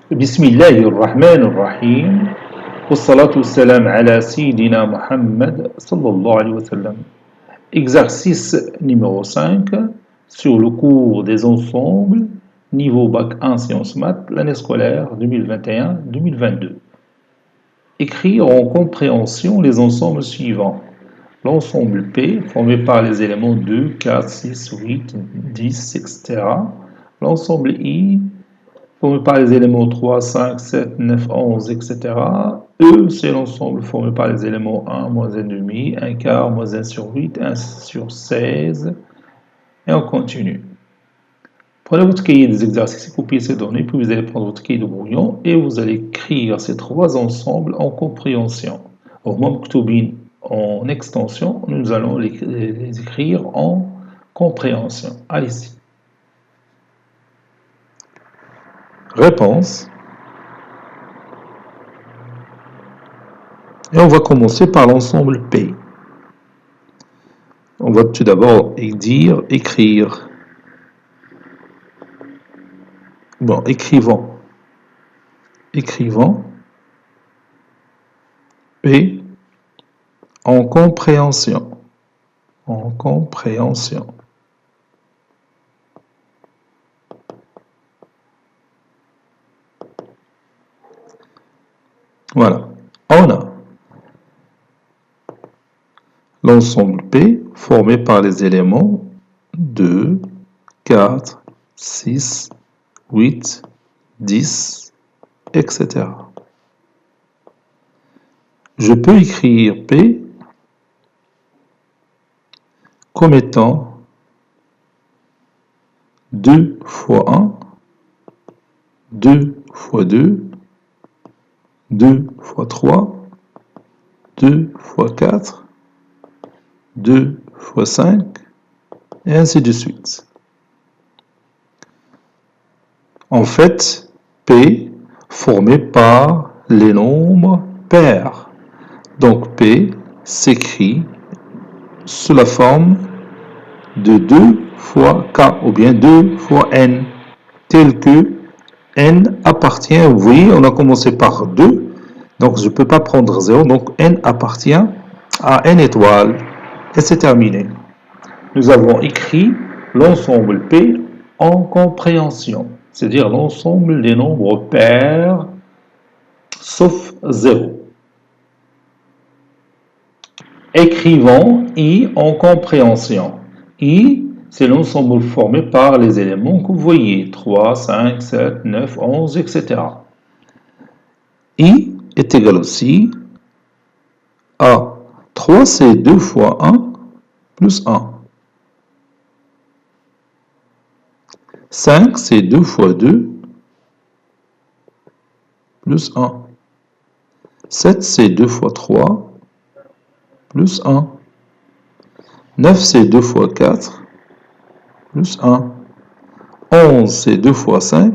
بسم الله الرحمن الرحيم والصلاة والسلام على سيدنا Muhammad sallallahu alayhi wa sallam. Exercice numéro 5 sur le cours des ensembles, niveau bac 1 sciences maths, l'année scolaire 2021-2022. Écrire en compréhension les ensembles suivants. L'ensemble P, formé par les éléments 2, 4, 6, 8, 10, etc. L'ensemble I, formé par les éléments 3, 5, 7, 9, 11, etc. E, c'est l'ensemble formé par les éléments 1, moins 1,5, 1 quart, moins 1 sur 8, 1 sur 16, et on continue. Prenez votre cahier des exercices et copiez ces données, puis vous allez prendre votre cahier de brouillon et vous allez écrire ces trois ensembles en compréhension. En extension, nous allons les écrire en compréhension. Allez-y. Réponse. Et on va commencer par l'ensemble P. On va tout d'abord écrire. Bon, écrivons P en compréhension. Voilà. On a l'ensemble P formé par les éléments 2, 4, 6, 8, 10, etc. Je peux écrire P comme étant 2 fois 1, 2 fois 2, 2 fois 3, 2 fois 4, 2 fois 5, et ainsi de suite. En fait, P formé par les nombres pairs. Donc P s'écrit sous la forme de 2 fois K, ou bien 2 fois N, tel que N appartient, vous voyez, on a commencé par 2, donc je ne peux pas prendre 0, donc N appartient à N étoiles, et c'est terminé. Nous avons écrit l'ensemble P en compréhension, c'est-à-dire l'ensemble des nombres pairs, sauf 0. Écrivons I en compréhension. I, c'est l'ensemble formé par les éléments que vous voyez, 3, 5, 7, 9, 11, etc. I est égal aussi à 3, c'est 2 fois 1 plus 1. 5, c'est 2 fois 2 plus 1. 7, c'est 2 fois 3 plus 1. 9, c'est 2 fois 4 plus 1. 11, c'est 2 fois 5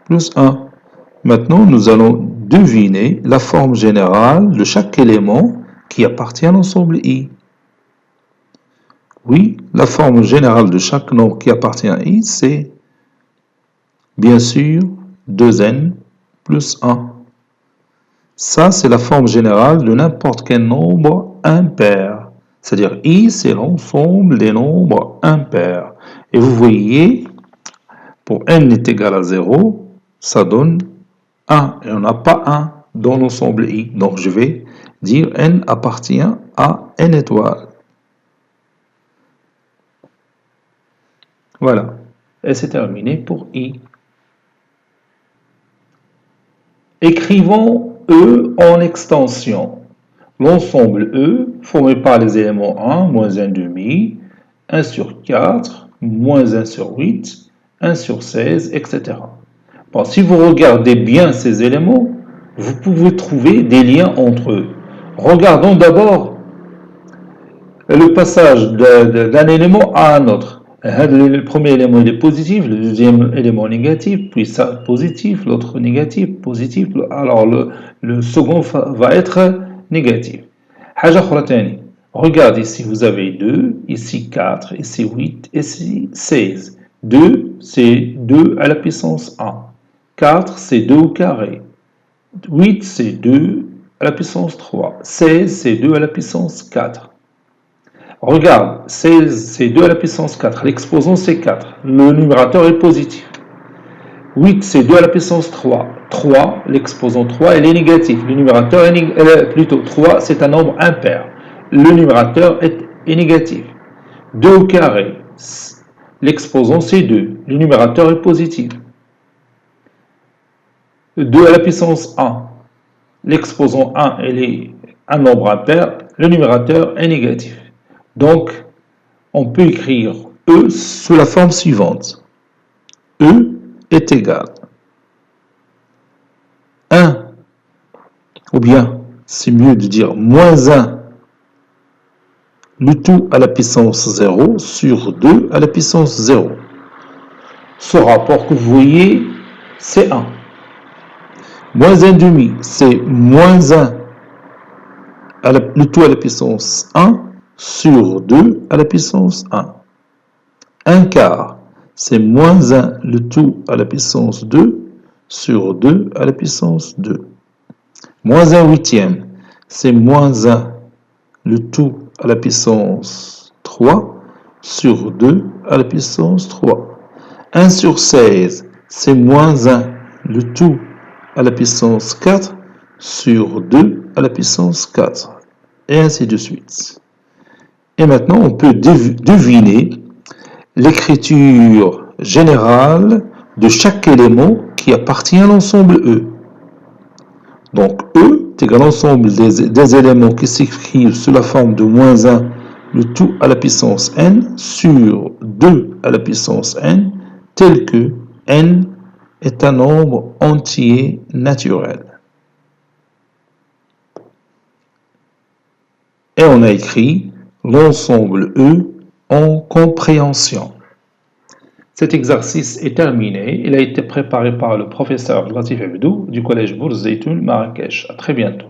plus 1. Maintenant, nous allons deviner la forme générale de chaque élément qui appartient à l'ensemble I. Oui, la forme générale de chaque nombre qui appartient à I, c'est bien sûr 2n plus 1. Ça, c'est la forme générale de n'importe quel nombre impair. C'est-à-dire I, c'est l'ensemble des nombres impairs. Et vous voyez, pour n est égal à 0, ça donne 1. Et on n'a pas 1 dans l'ensemble I. Donc, je vais dire n appartient à n étoiles. Voilà. Et c'est terminé pour I. Écrivons E en extension. L'ensemble E, formé par les éléments 1, moins 1,5, 1 sur 4, moins 1 sur 8, 1 sur 16, etc. Bon, si vous regardez bien ces éléments, vous pouvez trouver des liens entre eux. Regardons d'abord le passage d'un élément à un autre. Le premier élément est positif, le deuxième élément négatif, puis ça positif, l'autre négatif, positif, alors le second va être négatif. Regarde ici, vous avez 2, ici 4, ici 8, ici 16. 2, c'est 2 à la puissance 1. 4, c'est 2 au carré. 8, c'est 2 à la puissance 3. 16, c'est 2 à la puissance 4. Regarde, 16, c'est 2 à la puissance 4. L'exposant, c'est 4. Le numérateur est positif. 8, c'est 2 à la puissance 3. 3, l'exposant 3, elle est négatif. Le numérateur est plutôt 3, c'est un nombre impair. Le numérateur est négatif. 2 au carré, l'exposant c'est 2. Le numérateur est positif. 2 à la puissance 1. L'exposant 1, elle est un nombre impair. Le numérateur est négatif. Donc, on peut écrire E sous la forme suivante. E est égal 1, ou bien, c'est mieux de dire moins 1, le tout à la puissance 0 sur 2 à la puissance 0. Ce rapport que vous voyez, c'est 1. Moins 1 demi, c'est moins 1, le tout à la puissance 1 sur 2 à la puissance 1. 1 quart, c'est moins 1, le tout à la puissance 2 sur 2 à la puissance 2. Moins 1 huitième, c'est moins 1, le tout à la puissance 3 sur 2 à la puissance 3. 1 sur 16, c'est moins 1, le tout à la puissance 4 sur 2 à la puissance 4. Et ainsi de suite. Et maintenant, on peut deviner l'écriture générale de chaque élément qui appartient à l'ensemble E. Donc, E est égal à l'ensemble des éléments qui s'écrivent sous la forme de moins 1, le tout à la puissance n, sur 2 à la puissance n, tel que n est un nombre entier naturel. Et on a écrit l'ensemble E en compréhension. Cet exercice est terminé. Il a été préparé par le professeur Latif Abdou du collège Bourz Zeytoun Marrakech. À très bientôt.